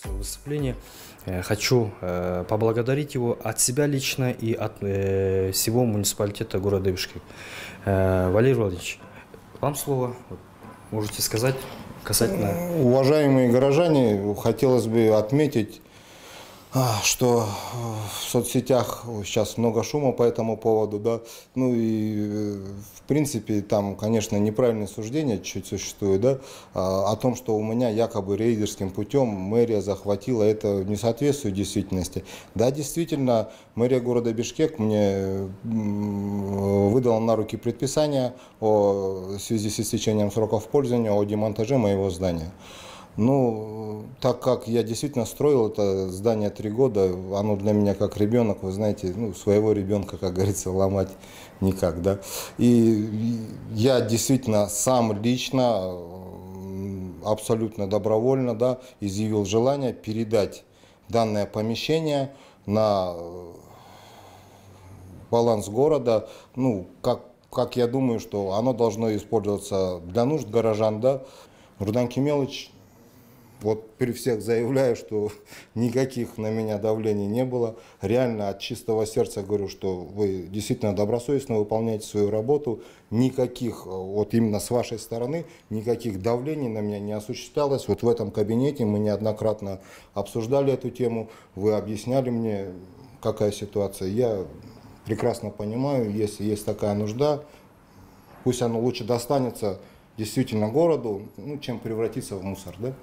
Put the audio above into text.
свое выступление. Хочу поблагодарить его от себя лично и от всего муниципалитета города Бишкек. Валерий Владимирович, вам слово. Можете сказать касательно... Уважаемые горожане, хотелось бы отметить, что в соцсетях сейчас много шума по этому поводу, да, ну и в принципе там, конечно, неправильное суждение чуть существует, да, о том, что у меня якобы рейдерским путем мэрия захватила, это не соответствует действительности. Да, действительно, мэрия города Бишкек мне выдала на руки предписание в связи с истечением сроков пользования о демонтаже моего здания. Ну, так как я действительно строил это здание 3 года, оно для меня как ребенок, вы знаете, ну, своего ребенка, как говорится, ломать никак, да. И я действительно сам лично, абсолютно добровольно, да, изъявил желание передать данное помещение на баланс города, ну, как я думаю, что оно должно использоваться для нужд горожан, да. Рудан Кемелович, вот при всех заявляю, что никаких на меня давлений не было. Реально от чистого сердца говорю, что вы действительно добросовестно выполняете свою работу. Никаких, вот именно с вашей стороны, никаких давлений на меня не осуществлялось. Вот в этом кабинете мы неоднократно обсуждали эту тему. Вы объясняли мне, какая ситуация. Я прекрасно понимаю, если есть такая нужда, пусть оно лучше достанется действительно городу, ну, чем превратиться в мусор, да?